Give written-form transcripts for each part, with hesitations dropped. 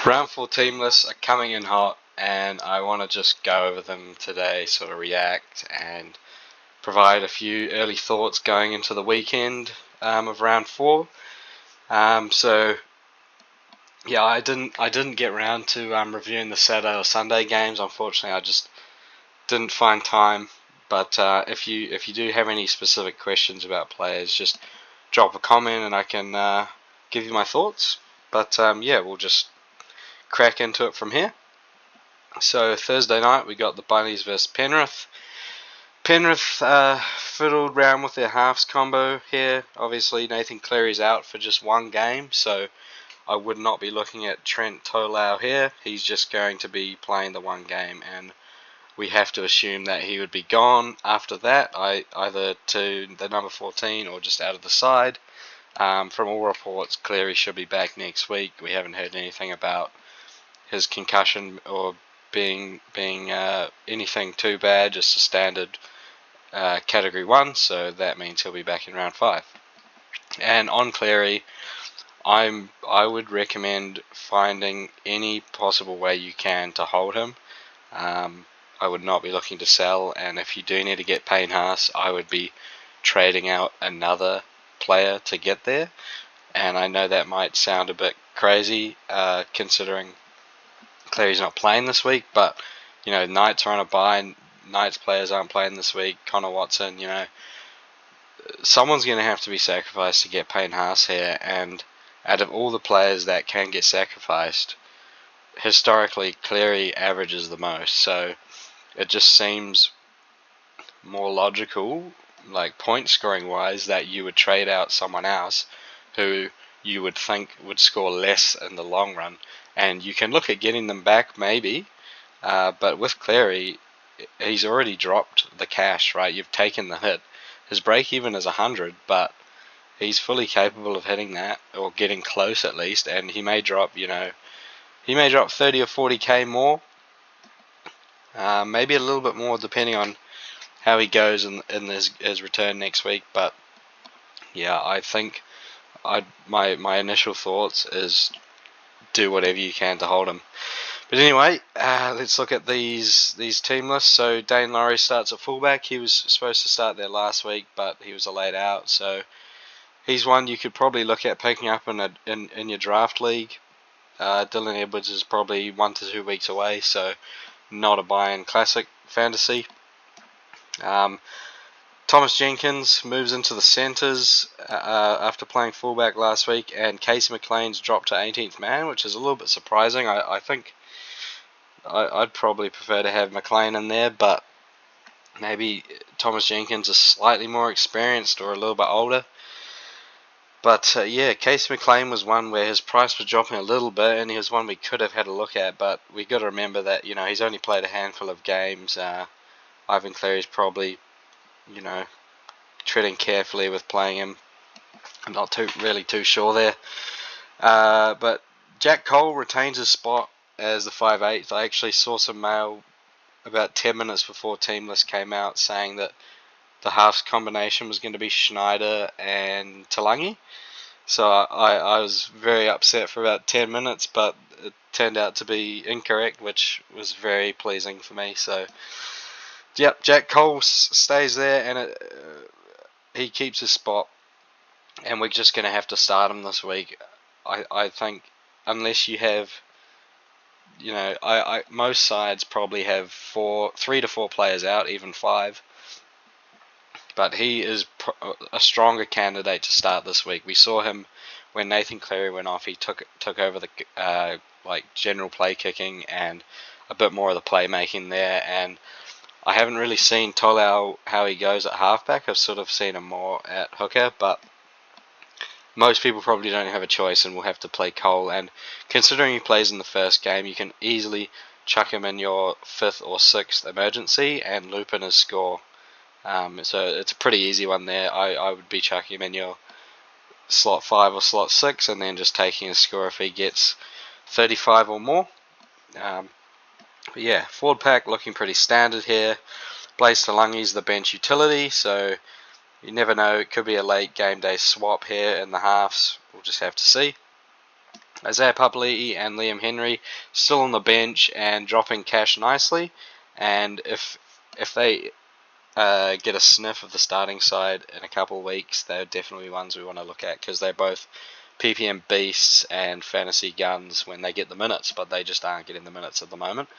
Round 4 team lists are coming in hot, and I want to just go over them today, sort of react and provide a few early thoughts going into the weekend of round 4. So yeah, I didn't get around to reviewing the Saturday or Sunday games. Unfortunately, I just didn't find time. But if you do have any specific questions about players, just drop a comment and I can give you my thoughts. But yeah, we'll just crack into it from here. So Thursday night we got the Bunnies versus Penrith. Penrith fiddled round with their halves combo here. Obviously Nathan Cleary's out for just one game, so I would not be looking at Trent Tolau here. He's just going to be playing the one game, and we have to assume that he would be gone after that, either to the number 14 or just out of the side. From all reports, Cleary should be back next week. We haven't heard anything about his concussion or being anything too bad, just a standard category 1, so that means he'll be back in round 5. And on Cleary, I would recommend finding any possible way you can to hold him. I would not be looking to sell, and if you do need to get Payne Haas, I would be trading out another player to get there. And I know that might sound a bit crazy considering Cleary's not playing this week, but Knights are on a bye, and Knights players aren't playing this week. Connor Watson, someone's going to have to be sacrificed to get Payne Haas here, and out of all the players that can get sacrificed, historically Cleary averages the most, so it just seems more logical, like point scoring wise, that you would trade out someone else who you would think would score less in the long run, and you can look at getting them back maybe, but with Cleary, he's already dropped the cash, right? You've taken the hit. His break even is 100, but he's fully capable of hitting that, or getting close at least, and he may drop 30 or 40k more, maybe a little bit more depending on how he goes in his return next week. But yeah, I think my initial thoughts is do whatever you can to hold him. But anyway, let's look at these team lists. So Dane Laurie starts at fullback. He was supposed to start there last week, but he was laid out. So he's one you could probably look at picking up in your draft league. Dylan Edwards is probably 1 to 2 weeks away, so not a buy-in classic fantasy. Thomas Jenkins moves into the centres after playing fullback last week, and Casey McLean's dropped to 18th man, which is a little bit surprising. I think I'd probably prefer to have McLean in there, but maybe Thomas Jenkins is slightly more experienced or a little bit older. But yeah, Casey McLean was one where his price was dropping a little bit, and he was one we could have had a look at, but we got to remember that he's only played a handful of games. Ivan Cleary's probably treading carefully with playing him. I'm not really too sure there. But Jack Cole retains his spot as the 5/8. I actually saw some mail about 10 minutes before team list came out saying that the halves combination was going to be Schneider and Talangi. So I was very upset for about 10 minutes, but it turned out to be incorrect, which was very pleasing for me. So, yep, Jack Cole stays there, and he keeps his spot, and we're just going to have to start him this week. I think unless you have, most sides probably have 3 to 4 players out, even 5. But he is a stronger candidate to start this week. We saw him when Nathan Cleary went off. He took over the general play kicking and a bit more of the playmaking there. And I haven't really seen Tolau how he goes at halfback. I've sort of seen him more at hooker, but most people probably don't have a choice and will have to play Cole. And considering he plays in the first game, you can easily chuck him in your 5th or 6th emergency and loop in his score. So it's a pretty easy one there. I would be chucking him in your slot 5 or slot 6 and then just taking his score if he gets 35 or more. But yeah, forward pack looking pretty standard here. Blaze Talangi's the bench utility, so you never know. It could be a late game day swap here in the halves. We'll just have to see. Isaiah Papali'i and Liam Henry still on the bench and dropping cash nicely. And if they get a sniff of the starting side in a couple of weeks, they're definitely ones we want to look at, because they're both PPM beasts and fantasy guns when they get the minutes, but they just aren't getting the minutes at the moment.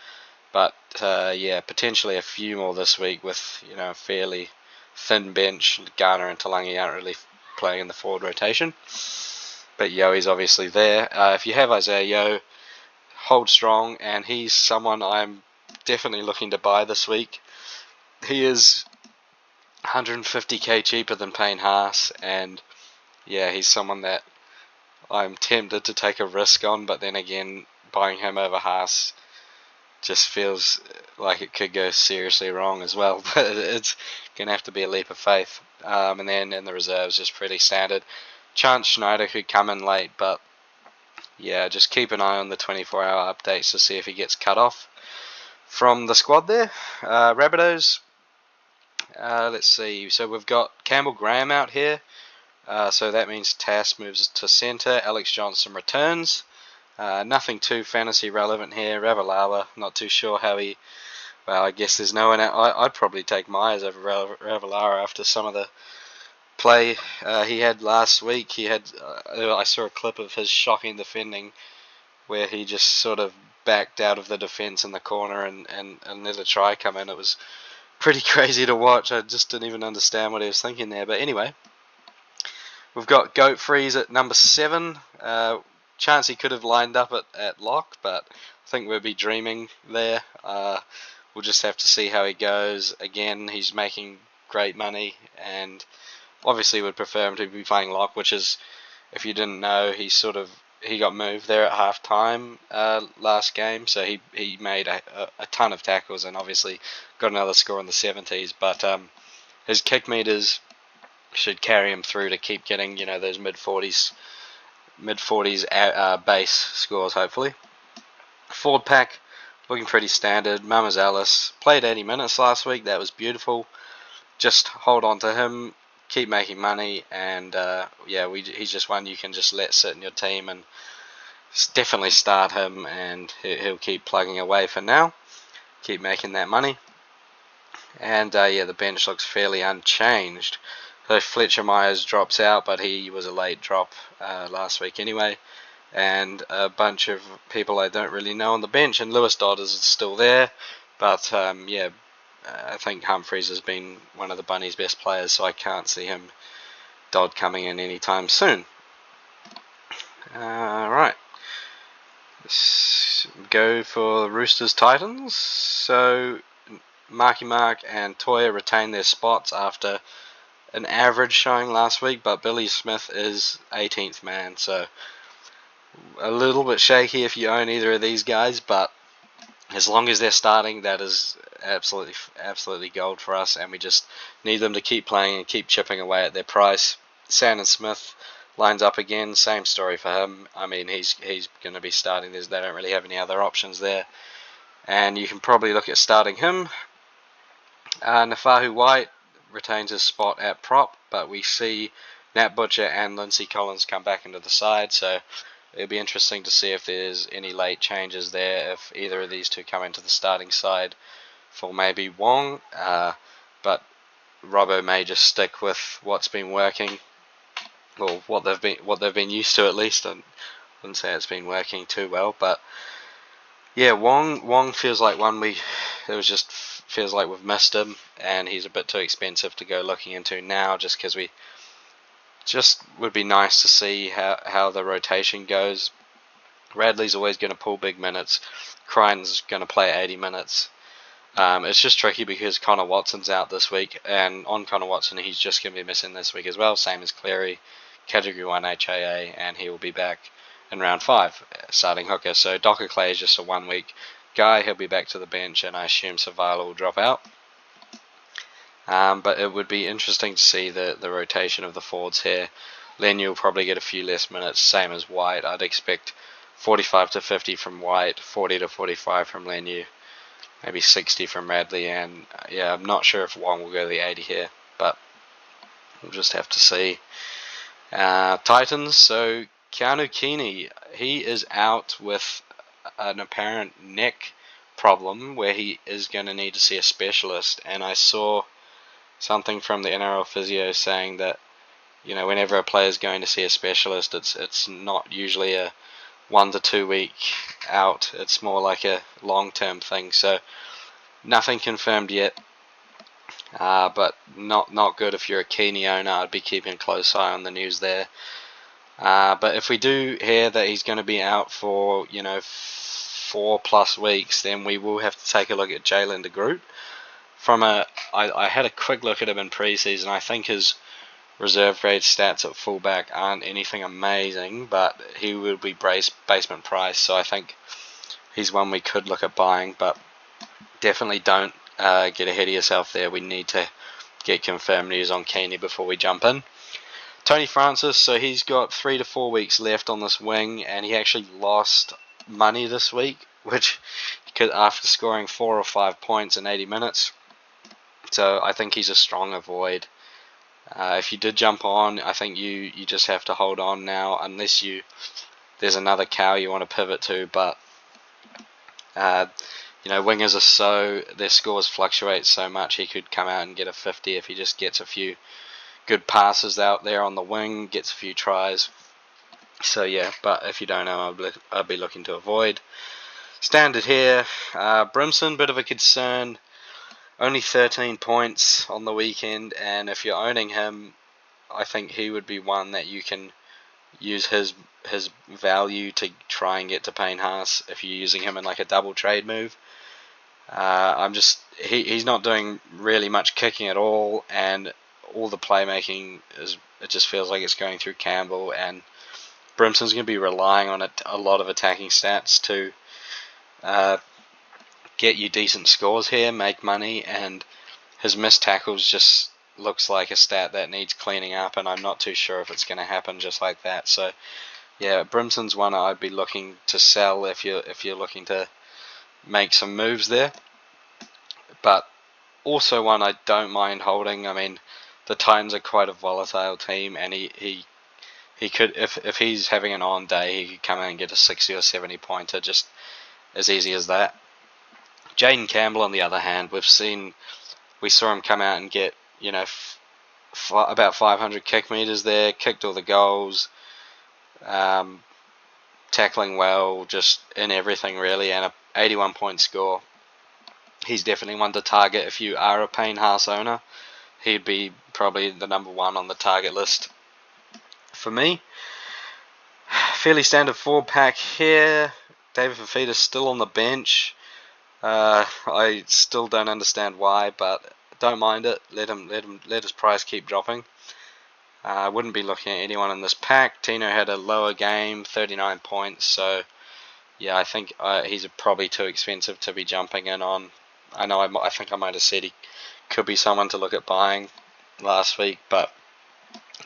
But yeah, potentially a few more this week with a fairly thin bench. Garner and Talangi aren't really playing in the forward rotation, but Yo's obviously there. If you have Isaiah Yo, hold strong, and he's someone I'm definitely looking to buy this week. He is 150k cheaper than Payne Haas, and yeah, he's someone that I'm tempted to take a risk on, but then again, buying him over Haas just feels like it could go seriously wrong as well. But it's going to have to be a leap of faith. And then in the reserves, just pretty standard. Chance Schneider could come in late, but yeah, just keep an eye on the 24-hour updates to see if he gets cut off from the squad there. Rabbitohs, let's see. So we've got Campbell Graham out here. So that means Tass moves to centre. Alex Johnson returns. Nothing too fantasy relevant here. Ravalawa, not too sure how he. Well, I guess there's no one out. I'd probably take Myers over Ravalawa after some of the play he had last week. I saw a clip of his shocking defending where he just sort of backed out of the defence in the corner and let a try come in. It was pretty crazy to watch. I just didn't even understand what he was thinking there. But anyway, we've got Goat Freeze at number 7. Chance he could have lined up at lock, but I think we'll be dreaming there. We'll just have to see how he goes. Again, he's making great money, and obviously would prefer him to be playing lock, which is, if you didn't know, he got moved there at half time last game, so he made a ton of tackles and obviously got another score in the 70s. But his kick meters should carry him through to keep getting those mid 40s base scores, hopefully. Forward pack looking pretty standard. Mamas Alice played 80 minutes last week. That was beautiful. Just hold on to him, keep making money, and yeah, he's just one you can just let sit in your team, and definitely start him, and he'll keep plugging away for now. Keep making that money. And yeah, the bench looks fairly unchanged. So Fletcher Myers drops out, but he was a late drop last week anyway. And a bunch of people I don't really know on the bench. And Lewis Dodd is still there, but yeah, I think Humphreys has been one of the Bunnies' best players, so I can't see Dodd coming in anytime soon. Right, let's go for Roosters Titans. So Marky Mark and Toya retain their spots after an average showing last week, but Billy Smith is 18th man, so a little bit shaky if you own either of these guys, but as long as they're starting, that is absolutely gold for us, and we just need them to keep playing and keep chipping away at their price. Sandon Smith lines up again, same story for him. I mean, he's going to be starting. They don't really have any other options there, and you can probably look at starting him. Nafahu White retains his spot at prop, but we see Nat Butcher and Lindsay Collins come back into the side, so it'll be interesting to see if there's any late changes there, if either of these two come into the starting side for maybe Wong, but Robbo may just stick with what's been working, or what they've been used to at least. I wouldn't say it's been working too well, but yeah, Wong feels like feels like we've missed him, and he's a bit too expensive to go looking into now, just because we just would be nice to see how the rotation goes. Radley's always going to pull big minutes. Crichton's going to play 80 minutes. It's just tricky because Connor Watson's out this week, and on Connor Watson, he's just going to be missing this week as well, same as Cleary, Category 1 HAA, and he will be back in round 5, starting hooker. So Docker Clay is just a 1 week guy. He'll be back to the bench, and I assume Savala will drop out. But it would be interesting to see the rotation of the forwards here. Leniu will probably get a few less minutes, same as White. I'd expect 45 to 50 from White, 40 to 45 from Leniu, maybe 60 from Radley, and yeah, I'm not sure if Wong will go the 80 here, but we'll just have to see. Titans, so Keanu Keeney he is out with an apparent neck problem where he is going to need to see a specialist. And I saw something from the NRL physio saying that, whenever a player is going to see a specialist, it's not usually a 1 to 2 week out. It's more like a long-term thing. So nothing confirmed yet, but not good if you're a Keeney owner. I'd be keeping a close eye on the news there. But if we do hear that he's going to be out for 4+ weeks, then we will have to take a look at Jalen de Groot. I had a quick look at him in preseason. I think his reserve grade stats at fullback aren't anything amazing, but he will be basement price, so I think he's one we could look at buying, but definitely don't get ahead of yourself there. We need to get confirmed news on Keeney before we jump in. Tony Francis, so he's got 3 to 4 weeks left on this wing, and he actually lost money this week, which after scoring 4 or 5 points in 80 minutes. So I think he's a strong avoid. If you did jump on, I think you just have to hold on now, unless there's another cow you want to pivot to. But wingers their scores fluctuate so much. He could come out and get a 50 if he just gets a few good passes out there on the wing, gets a few tries. So yeah, but if you don't know, I'll be looking to avoid. Standard here, Brimson, bit of a concern. Only 13 points on the weekend, and if you're owning him, I think he would be one that you can use his value to try and get to Payne Haas if you're using him in like a double trade move. He's not doing really much kicking at all, and all the playmaking it just feels like it's going through Campbell, and Brimson's going to be relying on a lot of attacking stats to get you decent scores here, make money, and his missed tackles just looks like a stat that needs cleaning up, and I'm not too sure if it's going to happen just like that. So yeah, Brimson's one I'd be looking to sell if you're looking to make some moves there, but also one I don't mind holding. I mean, the Titans are quite a volatile team, and he could, if he's having an on day, he could come in and get a 60 or 70 pointer just as easy as that. Jaden Campbell, on the other hand, we saw him come out and get about 500 kick meters there, kicked all the goals, tackling well, just in everything really, and a 81 point score. He's definitely one to target if you are a Payne Haas owner. He'd be probably the number one on the target list for me. Fairly standard 4-pack here. David Fafita's still on the bench. I still don't understand why, but don't mind it. Let his price keep dropping. I wouldn't be looking at anyone in this pack. Tino had a lower game, 39 points. So yeah, I think he's probably too expensive to be jumping in on. I think I might have said he could be someone to look at buying last week, but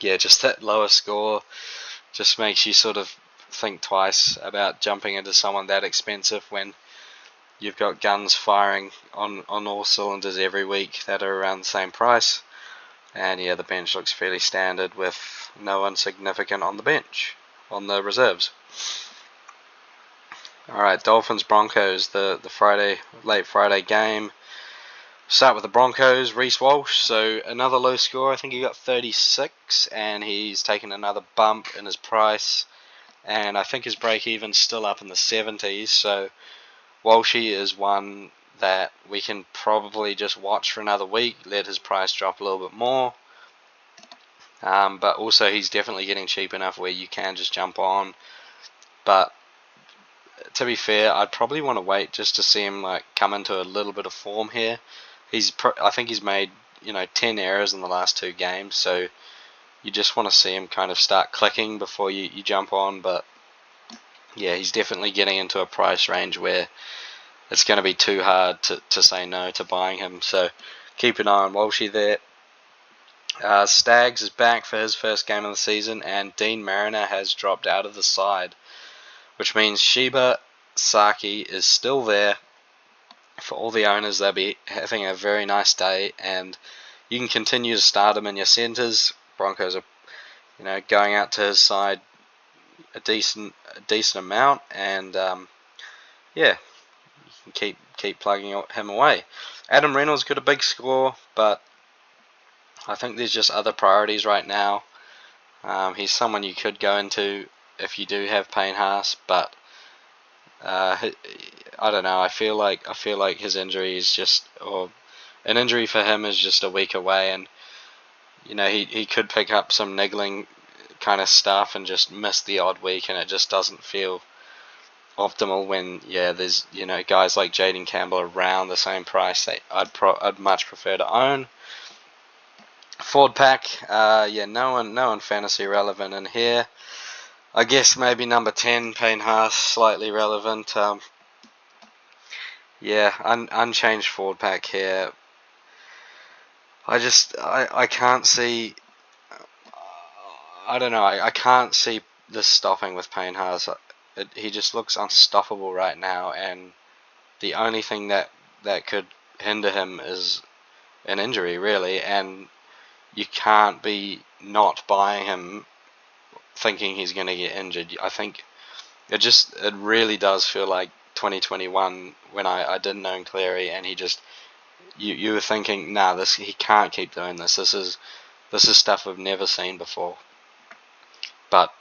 yeah, just that lower score just makes you sort of think twice about jumping into someone that expensive when you've got guns firing on all cylinders every week that are around the same price. And yeah, the bench looks fairly standard with no one significant on the bench, on the reserves. Alright, Dolphins Broncos, the late Friday game. Start with the Broncos, Reece Walsh, so another low score. I think he got 36, and he's taken another bump in his price, and I think his break-even's still up in the 70s, so Walshy is one that we can probably just watch for another week, let his price drop a little bit more, but also he's definitely getting cheap enough where you can just jump on. But to be fair, I'd probably want to wait just to see him come into a little bit of form here. I think he's made 10 errors in the last 2 games, so you just want to see him kind of start clicking before you jump on. But yeah, he's definitely getting into a price range where it's going to be too hard to say no to buying him. So keep an eye on Walshy there. Staggs is back for his first game of the season, and Dean Mariner has dropped out of the side, which means Sheba Saki is still there. For all the owners, they'll be having a very nice day, and you can continue to start him in your centres. Broncos are, going out to his side a decent amount, and yeah, you can keep plugging him away. Adam Reynolds got a big score, but I think there's just other priorities right now. He's someone you could go into if you do have Payne Haas, but I don't know. I feel like his injury is just, or an injury for him is just a week away, and he could pick up some niggling kind of stuff and just miss the odd week, and it just doesn't feel optimal when there's guys like Jaden Campbell around the same price that I'd much prefer to own. Forward pack, no one fantasy relevant in here. I guess maybe number 10, Payne Haas, slightly relevant. Unchanged forward pack here. I can't see. I don't know. I can't see this stopping with Payne Haas. He just looks unstoppable right now, and the only thing that could hinder him is an injury, really. And you can't be not buying him thinking he's going to get injured. I think it really does feel like 2021 when I didn't own Cleary, and he just you were thinking, nah, he can't keep doing this. This is stuff we've never seen before. But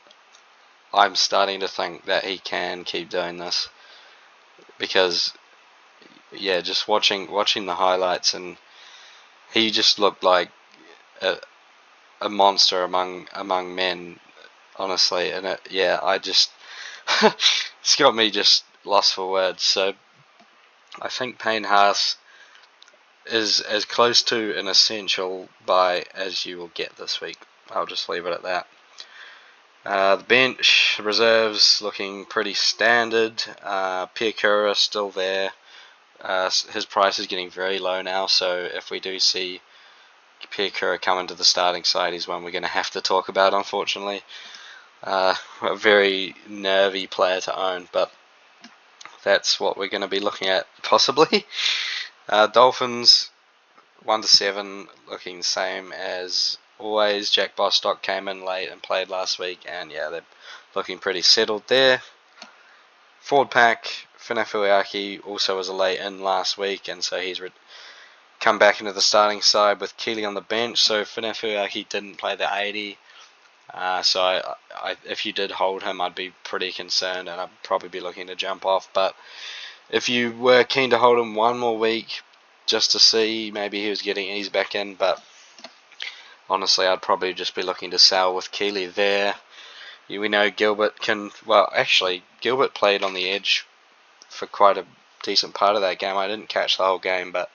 I'm starting to think that he can keep doing this because just watching the highlights, and he just looked like a monster among men, honestly. And it's got me just lost for words. So I think Payne Haas is as close to an essential buy as you will get this week. I'll just leave it at that. The bench reserves looking pretty standard. Pierre Cura still there. His price is getting very low now, so if we do see Pierre Cura come into the starting side, he's one we're going to have to talk about, unfortunately. A very nervy player to own, but that's what we're going to be looking at, possibly. Dolphins 1-7, looking the same as always. Jack Bostock came in late and played last week, and they're looking pretty settled there. Forward pack, Finafuiaki also was a late in last week, and so he's come back into the starting side with Keeley on the bench. So Finafuiaki didn't play the 80. So if you did hold him, I'd be pretty concerned, and I'd probably be looking to jump off. But if you were keen to hold him one more week just to see, maybe he was getting eased back in. But honestly, I'd probably just be looking to sell with Keeley there. We know Gilbert can. Well, actually, Gilbert played on the edge for quite a decent part of that game. I didn't catch the whole game, but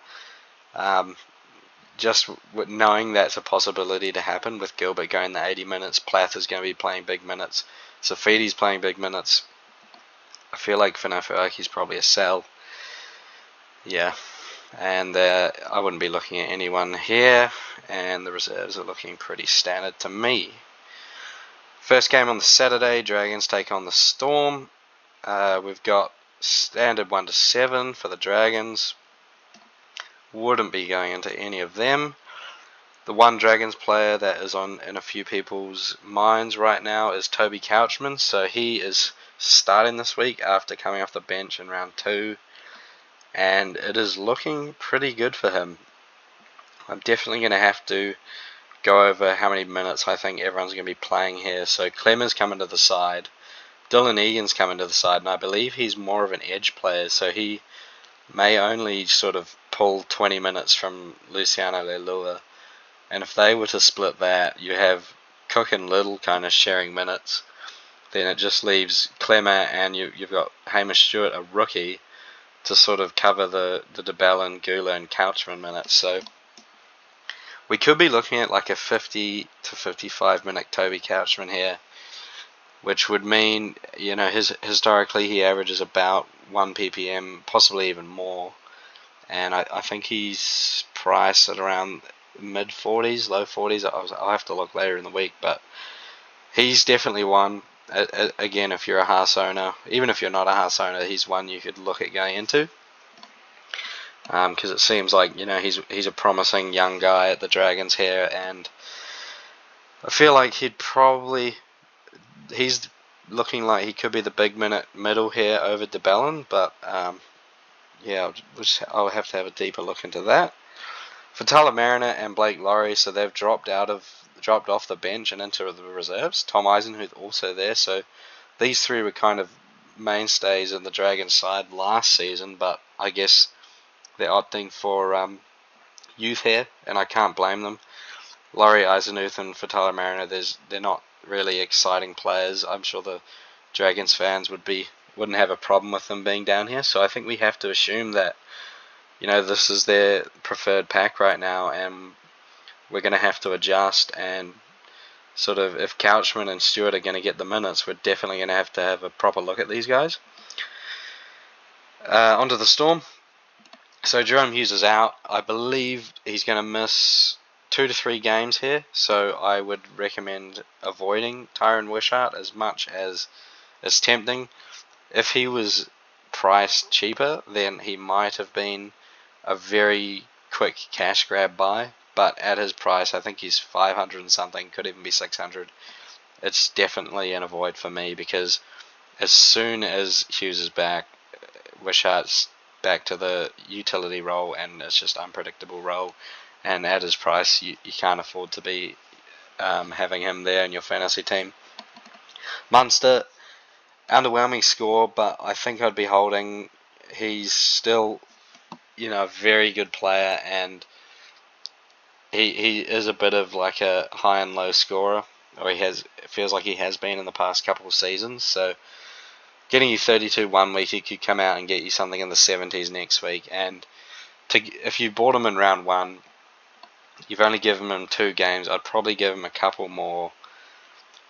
just knowing that's a possibility to happen with Gilbert going the 80 minutes, Plath is going to be playing big minutes, Safidi's playing big minutes. I feel like Finafuiaki's probably a sell. Yeah, and I wouldn't be looking at anyone here, and the reserves are looking pretty standard to me. First game on the Saturday, Dragons take on the Storm. We've got standard 1-7 for the Dragons. Wouldn't be going into any of them. The one Dragons player that is in a few people's minds right now is Toby Couchman. So he is starting this week after coming off the bench in round 2. And it is looking pretty good for him. I'm definitely going to have to go over how many minutes I think everyone's going to be playing here. So Clemmer's coming to the side. Dylan Egan's coming to the side. And I believe he's more of an edge player. So he may only sort of pull 20 minutes from Luciano Leilua. And if they were to split that, you have Cook and Little kind of sharing minutes. Then it just leaves Clemmer and you've got Hamish Stewart, a rookie, to sort of cover the DeBellin, Gula and Couchman minutes. So we could be looking at like a 50 to 55 minute Toby Couchman here, which would mean, historically he averages about 1 ppm, possibly even more. And I think he's priced at around mid 40s, low 40s. I'll have to look later in the week, but he's definitely one. Again, if you're a Haas owner, even if you're not a Haas owner, he's one you could look at going into. Because it seems like he's a promising young guy at the Dragons here, and I feel like he's looking like he could be the big minute middle here over DeBellin, but yeah, I'll have to have a deeper look into that. For Tyler Mariner and Blake Laurie, so they've dropped off the bench and into the reserves. Tom Eisenhuth also there, so these three were kind of mainstays in the Dragons side last season, but I guess they're opting for youth here, and I can't blame them. Laurie, Eisenhuth, and for Tyler Mariner, they're not really exciting players. I'm sure the Dragons fans wouldn't have a problem with them being down here. So I think we have to assume that this is their preferred pack right now, and we're going to have to adjust. And sort of if Couchman and Stewart are going to get the minutes, we're definitely going to have a proper look at these guys. Onto the Storm. So Jerome Hughes is out. I believe he's going to miss 2 to 3 games here, so I would recommend avoiding Tyron Wishart as much as is tempting. If he was priced cheaper, then he might have been a very quick cash grab buy, but at his price, I think he's 500 and something, could even be 600. It's definitely an avoid for me, because as soon as Hughes is back, Wishart's back to the utility role, and it's just unpredictable role. And at his price, you can't afford to be having him there in your fantasy team. Munster, underwhelming score, but I think I'd be holding. He's still, a very good player, and he is a bit of like a high and low scorer, or it feels like he has been in the past couple of seasons. So getting you 32 one week, he could come out and get you something in the 70s next week. And if you bought him in round 1, you've only given him 2 games. I'd probably give him a couple more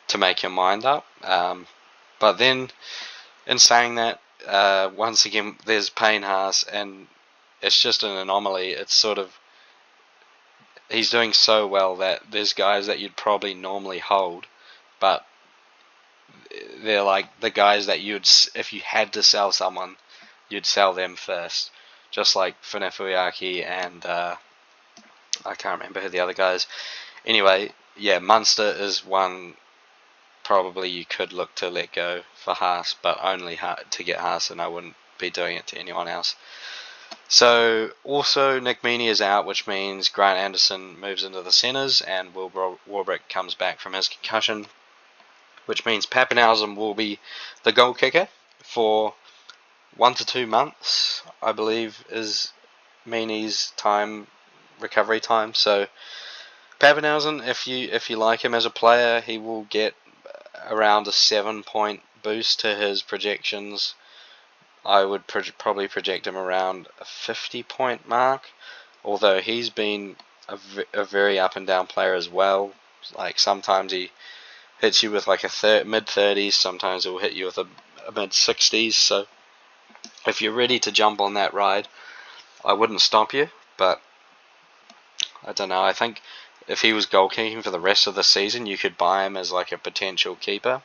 to make your mind up. But then, in saying that, once again, there's Payne Haas, and it's just an anomaly. It's sort of, he's doing so well that there's guys that you'd probably normally hold, but they're like the guys that if you had to sell someone, you'd sell them first. Just like Funefuiaki and I can't remember who the other guys. Anyway, yeah, Munster is one probably you could look to let go for Haas, but only to get Haas, and I wouldn't be doing it to anyone else. So also Nick Meaney is out, which means Grant Anderson moves into the centres, and Will Warbrick comes back from his concussion, which means Pappenhausen will be the goal kicker for 1 to 2 months, I believe, is Meaney's recovery time. So Pappenhausen, if you like him as a player, he will get around a 7-point boost to his projections. I would probably project him around a 50-point mark, although he's been a very up and down player as well. Like sometimes he hits you with like a mid-30s, sometimes he'll hit you with a mid-60s. So if you're ready to jump on that ride, I wouldn't stop you, but I don't know. I think if he was goal kicking for the rest of the season, you could buy him as like a potential keeper.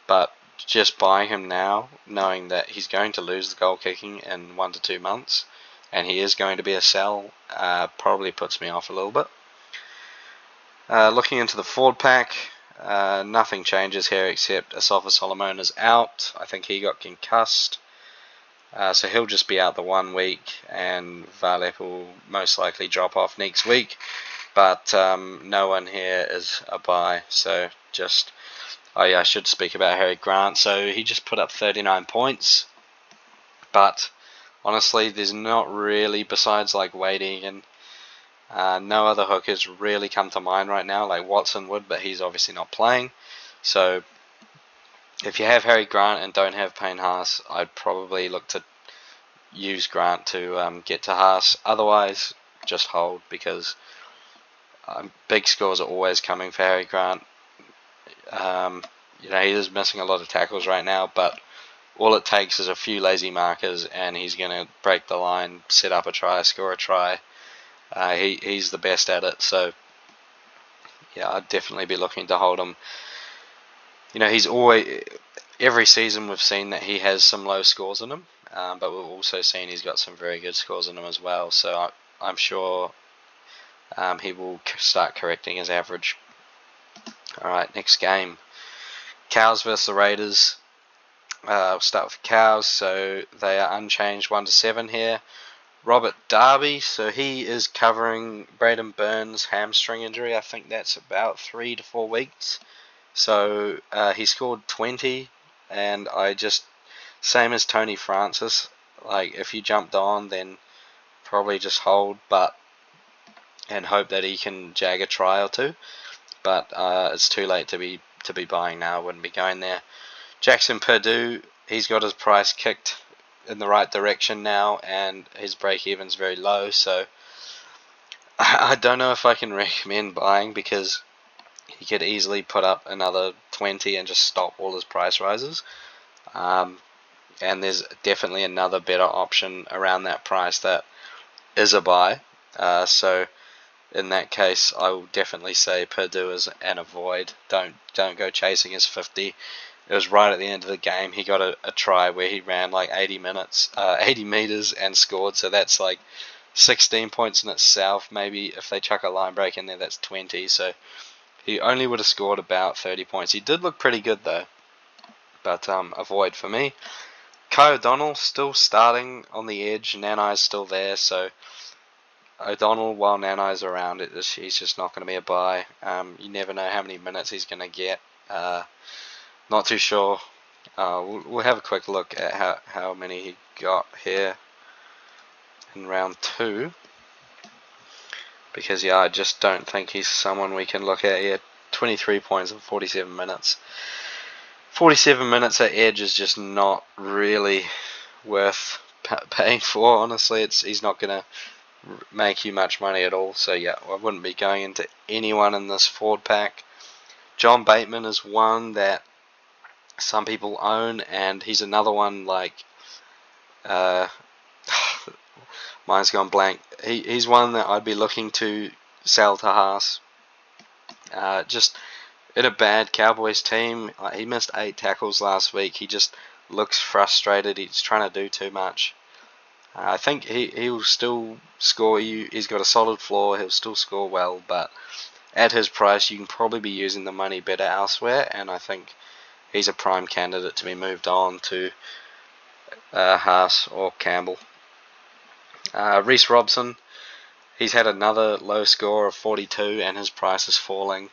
But just buying him now, knowing that he's going to lose the goal kicking in 1 to 2 months, and he is going to be a sell, probably puts me off a little bit. Looking into the forward pack, nothing changes here except Asafa Solomon is out. I think he got concussed. So he'll just be out the 1 week, and Valep will most likely drop off next week. But no one here is a buy. So I should speak about Harry Grant. So he just put up 39 points. But honestly, there's not really, besides like waiting, and no other hookers really come to mind right now. Like Watson would, but he's obviously not playing. So if you have Harry Grant and don't have Payne Haas, I'd probably look to use Grant to get to Haas. Otherwise, just hold, because big scores are always coming for Harry Grant. He is missing a lot of tackles right now, but all it takes is a few lazy markers, and he's going to break the line, set up a try, score a try. He's the best at it, so yeah, I'd definitely be looking to hold him. He's always, every season we've seen that he has some low scores in him, but we've also seen he's got some very good scores in him as well. So I'm sure he will start correcting his average. All right, next game. Cows versus the Raiders. We'll start with the Cows. So they are unchanged 1-7 here. Robert Darby, so he is covering Braden Burns' hamstring injury. I think that's about 3 to 4 weeks. So he scored 20, and I just, same as Tony Francis, like if you jumped on, then probably just hold, and hope that he can jag a try or two. But it's too late to be buying now. I wouldn't be going there. Jackson Purdue, he's got his price kicked in the right direction now, and his break-even's very low. So I don't know if I can recommend buying, because he could easily put up another 20 and just stop all his price rises. And there's definitely another better option around that price that is a buy. So in that case, I will definitely say Purdue is an avoid. Don't go chasing his 50. It was right at the end of the game. He got a try where he ran like 80 meters and scored. So that's like 16 points in itself. Maybe if they chuck a line break in there, that's 20. So he only would have scored about 30 points. He did look pretty good though, but avoid for me. Kai O'Donnell still starting on the edge. Nanai's still there, so O'Donnell, while Nanai's around, he's just not going to be a buy. You never know how many minutes he's going to get. Not too sure. We'll have a quick look at how many he got here in round 2. Because, yeah, I just don't think he's someone we can look at here. 23 points in 47 minutes. 47 minutes at edge is just not really worth paying for, honestly. He's not going to make you much money at all. So, yeah, I wouldn't be going into anyone in this forward pack. John Bateman is one that some people own, and he's another one like mine's gone blank. He's one that I'd be looking to sell to Haas. Just in a bad Cowboys team, he missed 8 tackles last week. He just looks frustrated. He's trying to do too much. I think he'll still score you. He's got a solid floor. He'll still score well, but at his price, you can probably be using the money better elsewhere, and I think he's a prime candidate to be moved on to Haas or Campbell. Reece Robson, he's had another low score of 42, and his price is falling.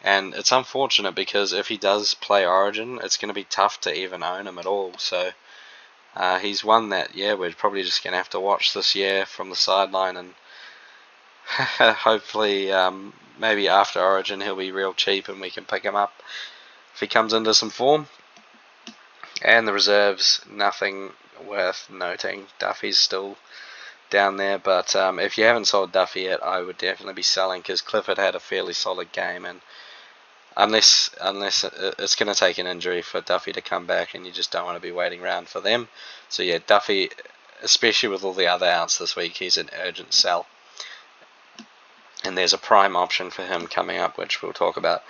And it's unfortunate, because if he does play Origin, it's going to be tough to even own him at all. So he's one that, yeah, we're probably just going to have to watch this year from the sideline, and hopefully maybe after Origin he'll be real cheap and we can pick him up if he comes into some form. And the reserves, nothing worth noting. Duffy's still down there, but if you haven't sold Duffy yet, I would definitely be selling, because Clifford had a fairly solid game, and unless it's going to take an injury for Duffy to come back, and you just don't want to be waiting around for them. So yeah, Duffy, especially with all the other outs this week, he's an urgent sell. And there's a prime option for him coming up, which we'll talk about.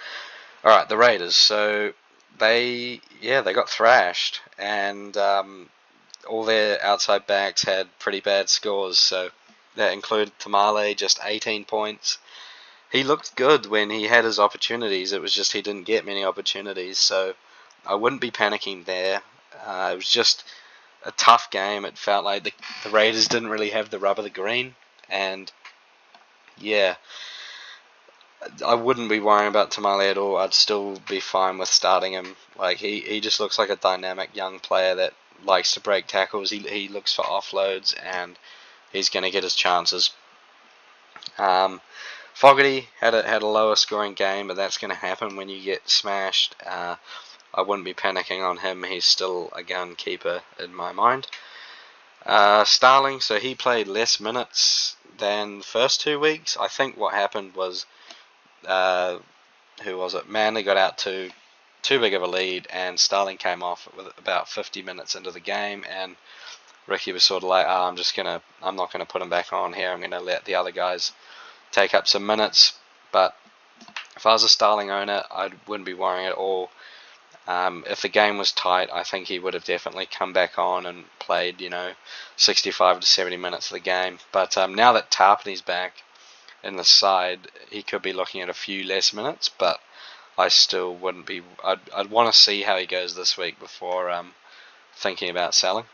Alright, the Raiders. So they got thrashed, and all their outside backs had pretty bad scores. So that included Tamale, just 18 points. He looked good when he had his opportunities. It was just he didn't get many opportunities. So I wouldn't be panicking there. It was just a tough game. It felt like the Raiders didn't really have the rub of the green. And yeah, I wouldn't be worrying about Tamale at all. I'd still be fine with starting him. Like he just looks like a dynamic young player that likes to break tackles. He looks for offloads, and he's going to get his chances. Fogarty had a lower scoring game, but that's going to happen when you get smashed. I wouldn't be panicking on him. He's still a gun keeper in my mind. Starling, so he played less minutes than the first 2 weeks. I think what happened was, who was it? Manly got out to too big of a lead, and Starling came off with about 50 minutes into the game, and Ricky was sort of like, I'm not gonna put him back on here. I'm gonna let the other guys take up some minutes. But if I was a Starling owner, I wouldn't be worrying at all. If the game was tight, I think he would have definitely come back on and played, 65 to 70 minutes of the game. But now that Tarpany's back in the side, he could be looking at a few less minutes. But I still wouldn't be. I'd want to see how he goes this week before thinking about selling.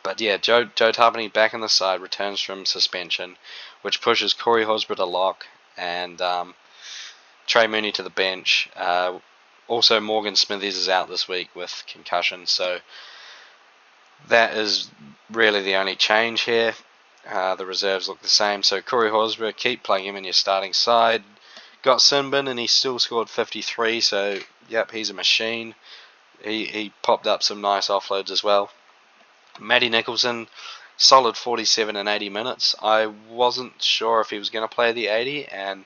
But yeah, Joe Tarpany back in the side, returns from suspension, which pushes Corey Hosbert to lock and Trey Mooney to the bench. Also, Morgan Smithies is out this week with concussion, so that is really the only change here. The reserves look the same, so Corey Hosbert, keep playing him in your starting side. Got Sinbin and he still scored 53, so yep, he's a machine. He popped up some nice offloads as well. Matty Nicholson, solid 47 and 80 minutes. I wasn't sure if he was going to play the 80, and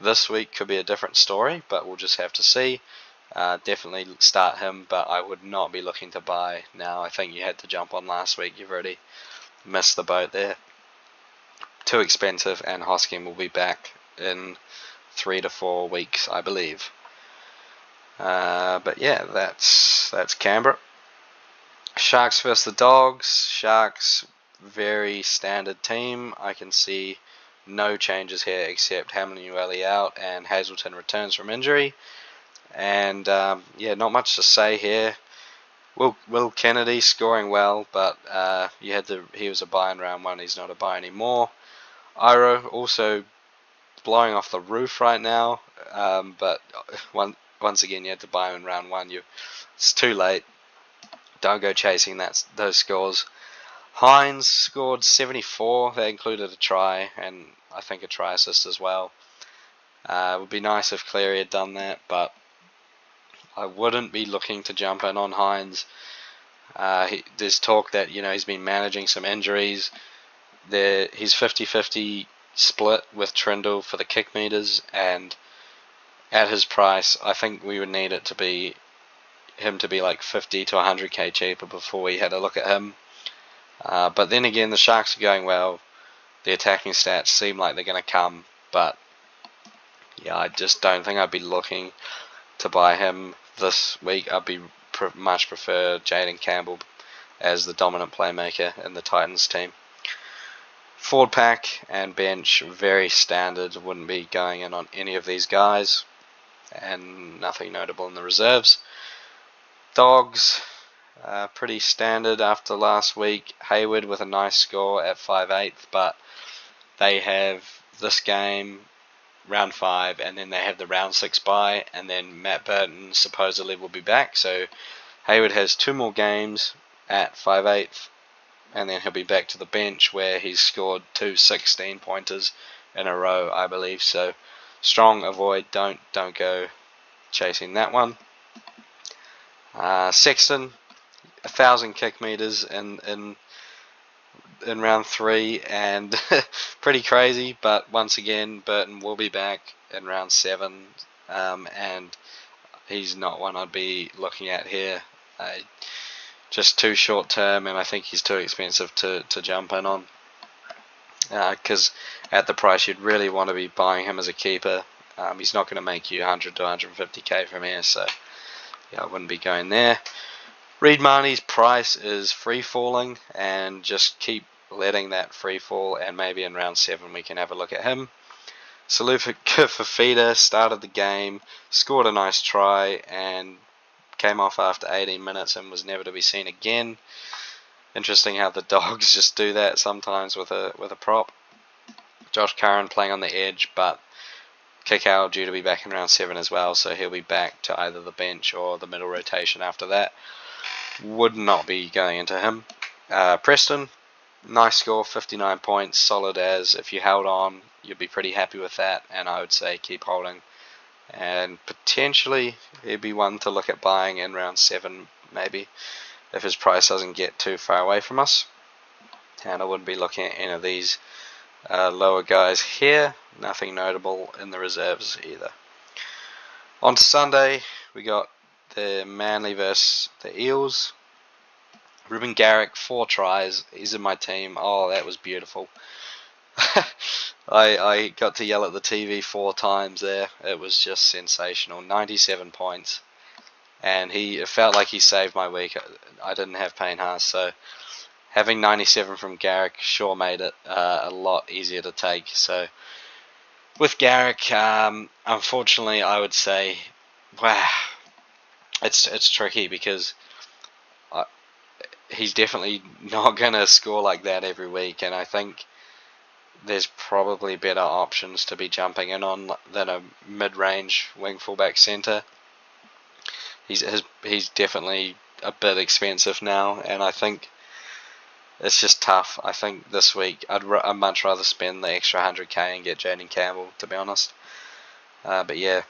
this week could be a different story, but we'll just have to see. Definitely start him, but I would not be looking to buy now. I think you had to jump on last week. You've already missed the boat there. Too expensive, and Hosking will be back in 3 to 4 weeks, I believe. But yeah, that's Canberra. Sharks versus the Dogs. Sharks, very standard team. I can see no changes here except Hamlin out and Hazelton returns from injury. And yeah, not much to say here. Will Kennedy scoring well, but he was a buy in round 1. He's not a buy anymore. Iro also blowing off the roof right now, but once again you had to buy him in round 1. It's too late. Don't go chasing those scores. Hines scored 74. That included a try and I think a try assist as well. It would be nice if Cleary had done that, but I wouldn't be looking to jump in on Hines. There's talk that he's been managing some injuries. He's 50-50 split with Trindle for the kick meters, and at his price, I think we would need him to be like 50 to 100k cheaper before we had a look at him. But then again, the Sharks are going well. The attacking stats seem like they're going to come, but yeah, I just don't think I'd be looking to buy him this week. I'd be much prefer Jaden Campbell as the dominant playmaker in the Titans team. Forward pack and bench, very standard. Wouldn't be going in on any of these guys, and nothing notable in the reserves. Dogs, pretty standard after last week. Hayward with a nice score at 5/8, but they have this game, round 5, and then they have the round 6 bye, and then Matt Burton supposedly will be back. So Hayward has 2 more games at 5/8, and then he'll be back to the bench where he's scored 2 16-pointers in a row, I believe. So strong avoid. Don't go chasing that one. Sexton, 1,000 kick meters in round 3, and pretty crazy. But once again, Burton will be back in round 7, and he's not one I'd be looking at here. Just too short term, and I think he's too expensive to jump in on. Because at the price you'd really want to be buying him as a keeper. He's not going to make you 100 to 150k from here, so yeah, I wouldn't be going there. Reed Marnie's price is free falling, and just keep letting that free fall, and maybe in round 7 we can have a look at him. Salufa Fafita started the game, scored a nice try, and came off after 18 minutes and was never to be seen again. Interesting how the Dogs just do that sometimes with a prop. Josh Curran playing on the edge, but Kikau due to be back in round 7 as well, so he'll be back to either the bench or the middle rotation after that. Would not be going into him. Preston, nice score, 59 points, solid as. If you held on, you'd be pretty happy with that, and I would say keep holding. And potentially he'd be one to look at buying in round 7, maybe, if his price doesn't get too far away from us. And I wouldn't be looking at any of these lower guys here. Nothing notable in the reserves either. On to Sunday, we got the Manly versus the Eels. Ruben Garrick, 4 tries. He's in my team. Oh, that was beautiful. I got to yell at the TV 4 times there. It was just sensational. 97 points. And it felt like he saved my week. I didn't have Payne Haas, so having 97 from Garrick sure made it a lot easier to take. So with Garrick, unfortunately, I would say wow, it's tricky because I, he's definitely not gonna score like that every week, and I think there's probably better options to be jumping in on than a mid-range wing fullback centre. He's definitely a bit expensive now, and I think it's just tough. I think this week I'd much rather spend the extra 100k and get Jaden Campbell, to be honest. But yeah,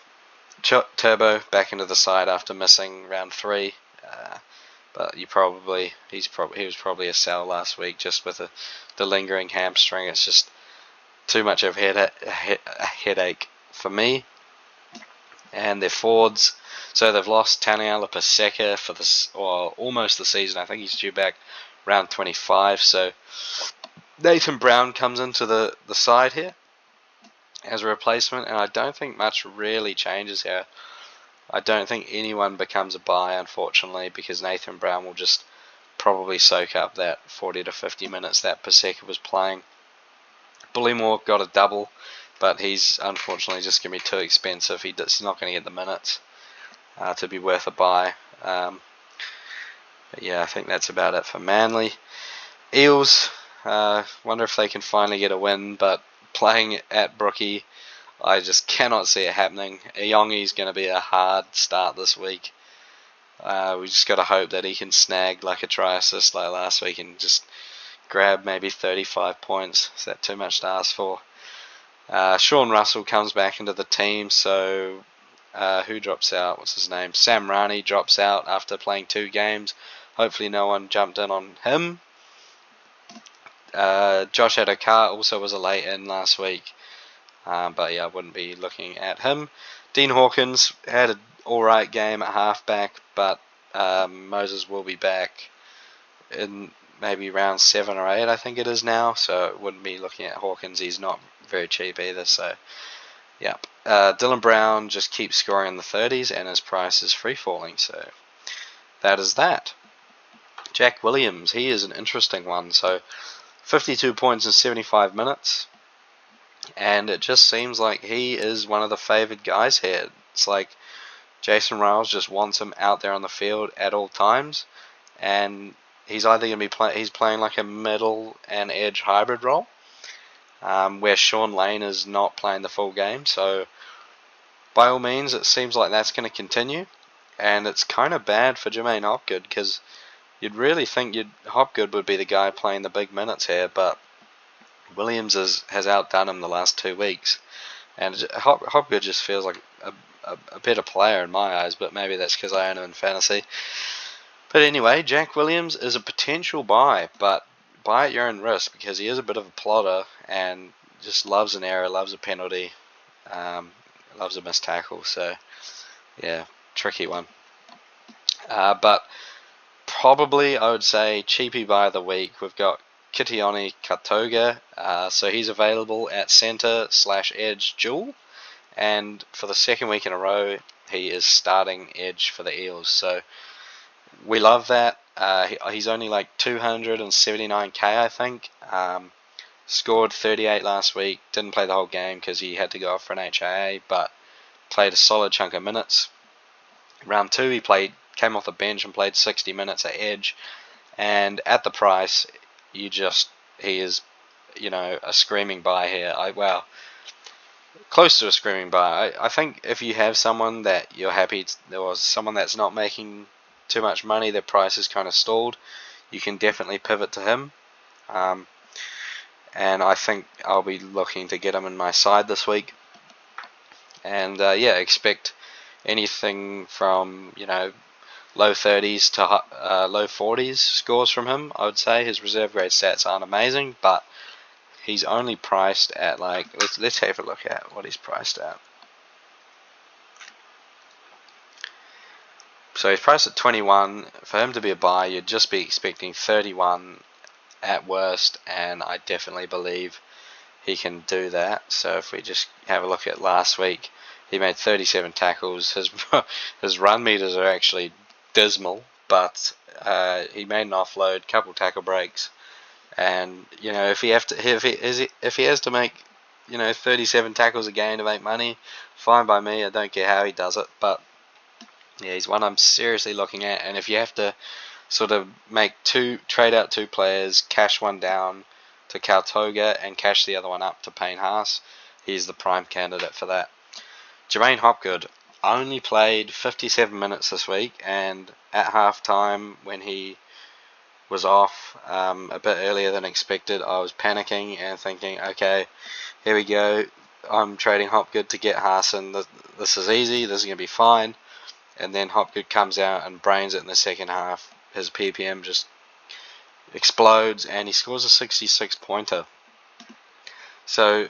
Turbo back into the side after missing round 3. But he was probably a sell last week just with the lingering hamstring. It's just too much of a headache for me. And their forwards, so they've lost Taniela Paseka for almost the season. I think he's due back round 25. So Nathan Brown comes into the side here as a replacement, and I don't think much really changes here. I don't think anyone becomes a buy, unfortunately, because Nathan Brown will just probably soak up that 40 to 50 minutes that Paseka was playing. Bullymore got a double, but he's unfortunately just going to be too expensive. He's not going to get the minutes to be worth a buy. But yeah, I think that's about it for Manly. Eels, wonder if they can finally get a win, but playing at Brookie, I just cannot see it happening. Iongi's going to be a hard start this week. We just got to hope that he can snag like a try assist like last week and just grab maybe 35 points. Is that too much to ask for? Sean Russell comes back into the team, so who drops out? What's his name? Sam Rani drops out after playing 2 games. Hopefully no one jumped in on him. Josh Adokar also was a late in last week, but yeah, I wouldn't be looking at him. Dean Hawkins had an alright game at halfback, but Moses will be back in maybe round 7 or 8, I think it is now, so I wouldn't be looking at Hawkins. He's not very cheap either, so yep. Dylan Brown just keeps scoring in the 30s, and his price is free falling, so that is that. Jack Williams, he is an interesting one, so 52 points in 75 minutes, and it just seems like he is one of the favoured guys here. It's like Jason Riles just wants him out there on the field at all times, and he's either going to be he's playing like a middle and edge hybrid role, where Sean Lane is not playing the full game. So by all means, it seems like that's going to continue, and it's kind of bad for Jermaine Hopgood because you'd really think Hopgood would be the guy playing the big minutes here, but Williams has outdone him the last 2 weeks, and Hopgood just feels like a better player in my eyes, but maybe that's because I own him in fantasy. But anyway, Jack Williams is a potential buy, but buy at your own risk because he is a bit of a plotter and just loves an error, loves a penalty, loves a missed tackle. So yeah, tricky one. But probably I would say cheapy buy of the week. We've got Kitione Katoga, so he's available at centre/edge dual, and for the 2nd week in a row, he is starting edge for the Eels. So we love that. He's only like 279k, I think. Scored 38 last week. Didn't play the whole game because he had to go off for an HIA, but played a solid chunk of minutes. Round 2, he came off the bench and played 60 minutes at edge, and at the price, he is, a screaming buy here. Close to a screaming buy. I think if you have someone that you're happy, or someone that's not making too much money, their price is kind of stalled, you can definitely pivot to him. And I think I'll be looking to get him in my side this week. And expect anything from low 30s to low 40s scores from him. I would say his reserve grade stats aren't amazing, but he's only priced at let's have a look at what he's priced at. So he's priced at 21. For him to be a buy, you'd just be expecting 31 at worst, and I definitely believe he can do that. So if we just have a look at last week, he made 37 tackles. His run meters are actually dismal, but he made an offload, couple tackle breaks, and if he has to make 37 tackles a game to make money, fine by me. I don't care how he does it, but Yeah, he's one I'm seriously looking at, and if you have to sort of trade out two players, cash one down to Kautoga and cash the other one up to Payne Haas, he's the prime candidate for that. Jermaine Hopgood only played 57 minutes this week, and at halftime when he was off a bit earlier than expected, I was panicking and thinking, okay, here we go. I'm trading Hopgood to get Haas, and this is easy. This is going to be fine. And then Hopgood comes out and brains it in the second half. His PPM just explodes, and he scores a 66 pointer. So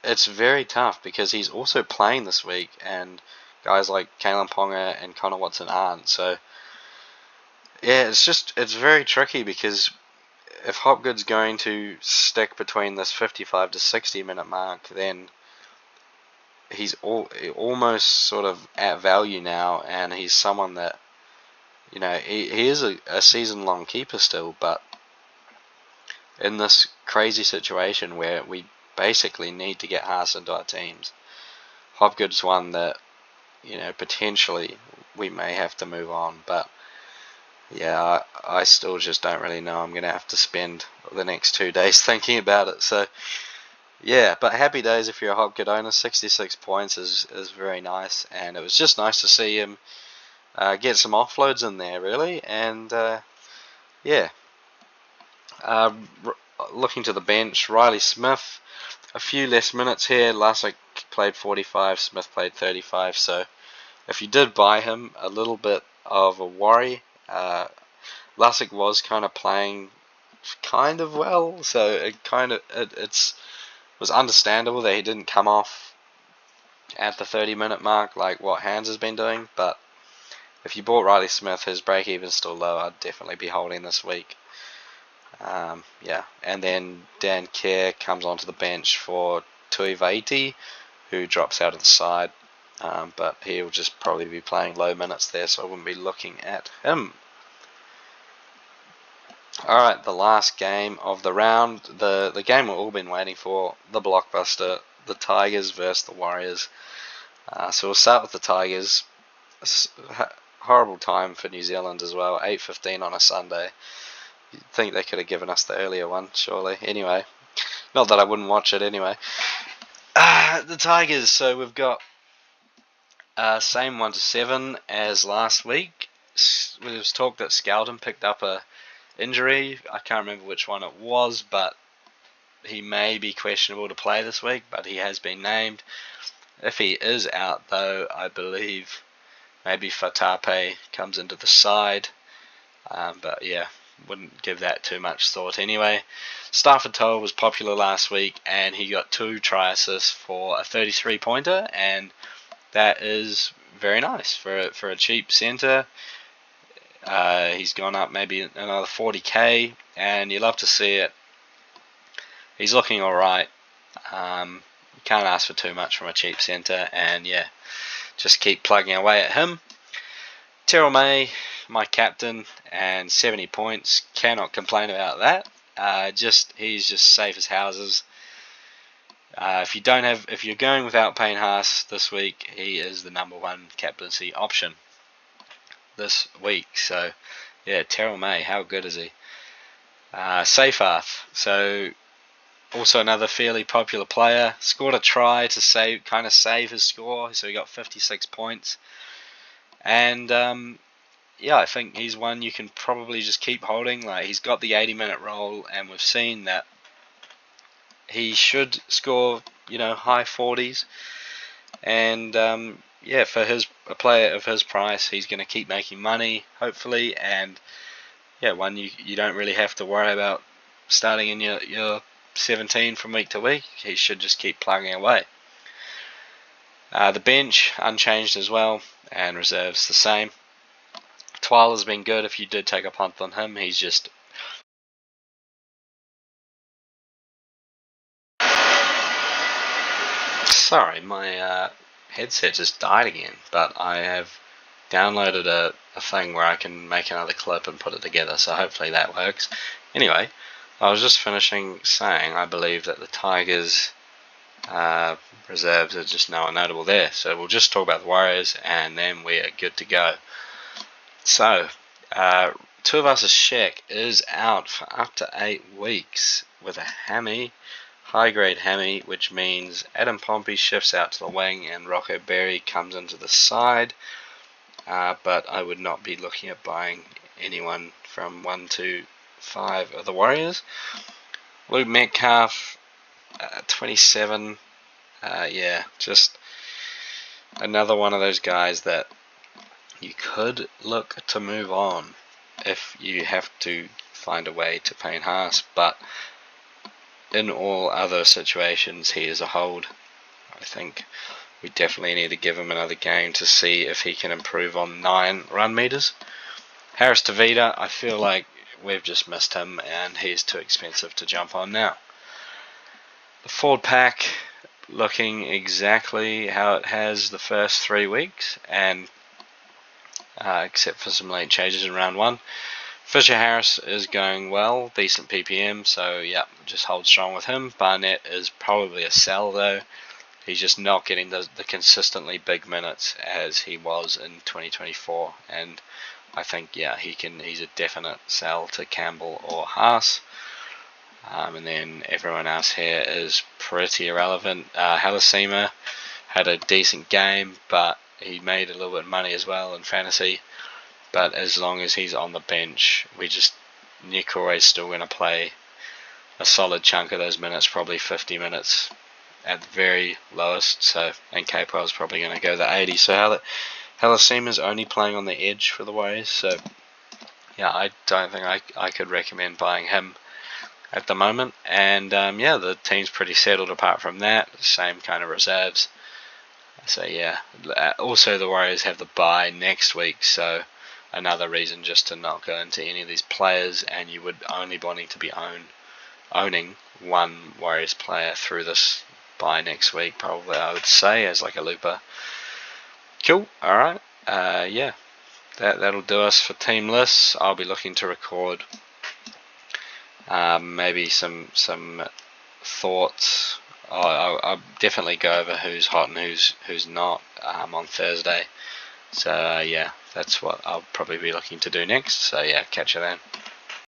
it's very tough because he's also playing this week, and guys like Kalen Ponga and Connor Watson aren't. So yeah, it's very tricky because if Hopgood's going to stick between this 55 to 60 minute mark, then he's almost sort of at value now, and he's someone that, he is a season long keeper still, but in this crazy situation where we basically need to get Haas into our teams, Hopgood's one that, potentially we may have to move on, but yeah, I still just don't really know. I'm going to have to spend the next 2 days thinking about it. So, yeah, but happy days if you're a Hopgood owner. 66 points is very nice, and it was just nice to see him get some offloads in there, really. And, yeah, looking to the bench, Riley Smith, a few less minutes here. Lassick played 45, Smith played 35, so if you did buy him, a little bit of a worry. Lassick was kind of playing kind of well, so it was understandable that he didn't come off at the 30-minute mark like what Hans has been doing. But if you bought Riley Smith, his break even's still low. I'd definitely be holding this week. Yeah, and then Dan Kerr comes onto the bench for Tui Vaiti, who drops out of the side. But he'll just probably be playing low minutes there, so I wouldn't be looking at him. Alright, the last game of the round, the game we've all been waiting for, the blockbuster, the Tigers versus the Warriors. So we'll start with the Tigers. Horrible time for New Zealand as well, 8:15 on a Sunday. You'd think they could have given us the earlier one, surely. Anyway, not that I wouldn't watch it anyway. The Tigers, so we've got same 1-7 as last week. There was talk that Skelton picked up a injury. I can't remember which one it was, but he may be questionable to play this week, but he has been named. If he is out, though, I believe maybe Fatape comes into the side. But yeah, wouldn't give that too much thought anyway. Stafford Toa was popular last week, and he got 2 try assists for a 33-pointer, and that is very nice for a cheap centre. He's gone up maybe another 40k, and you love to see it. He's looking alright. You can't ask for too much from a cheap centre, and yeah, just keep plugging away at him. Terrell May, my captain, and 70 points. Cannot complain about that. He's just safe as houses. If you're going without Payne Haas this week, he is the number 1 captaincy option this week. So yeah, Terrell May, how good is he? Seyfarth, so also another fairly popular player, scored a try to save his score, so he got 56 points. And yeah, I think he's one you can probably just keep holding. Like, he's got the 80-minute role, and we've seen that he should score, high 40s. And yeah, for a player of his price, he's going to keep making money, hopefully. And yeah, one you don't really have to worry about starting in your 17 from week to week. He should just keep plugging away. The bench unchanged as well, and reserves the same. Twal has been good. If you did take a punt on him, he's just sorry, my headset just died again, but I have downloaded a thing where I can make another clip and put it together, so hopefully that works. Anyway, I was just finishing saying I believe that the Tigers Reserves are just no one notable there. So we'll just talk about the Warriors, and then we are good to go. So, two of us' Shaq is out for up to 8 weeks with a hammy, high-grade hammy, which means Adam Pompey shifts out to the wing and Rocco Berry comes into the side. But I would not be looking at buying anyone from 1 to 5 of the Warriors. Luke Metcalf, 27. Yeah, just another one of those guys that you could look to move on if you have to find a way to Payne Haas, but in all other situations he is a hold. I think we definitely need to give him another game to see if he can improve on 9 run meters. Harris Tavita, I feel like we've just missed him and he's too expensive to jump on now. The forward pack looking exactly how it has the first 3 weeks, and except for some late changes in round 1. Fisher Harris is going well, decent PPM, so yeah, just hold strong with him. Barnett is probably a sell though. He's just not getting the consistently big minutes as he was in 2024, and I think he's a definite sell to Campbell or Haas. And then everyone else here is pretty irrelevant. Halasima had a decent game, but he made a little bit of money as well in fantasy. But as long as he's on the bench, Nick is still going to play a solid chunk of those minutes, probably 50 minutes at the very lowest. So, and Capewell's probably going to go the 80. So Halasima's only playing on the edge for the Warriors. So yeah, I don't think I could recommend buying him at the moment. And the team's pretty settled apart from that. Same kind of reserves. So yeah, also the Warriors have the bye next week, so another reason just to not go into any of these players, and you would only be wanting to be owning one Warriors player through this bye next week, probably, I would say, as like a looper. Cool. All right. That'll do us for team lists. I'll be looking to record maybe some thoughts. I'll definitely go over who's hot and who's not on Thursday. So that's what I'll probably be looking to do next. So yeah, catch you then.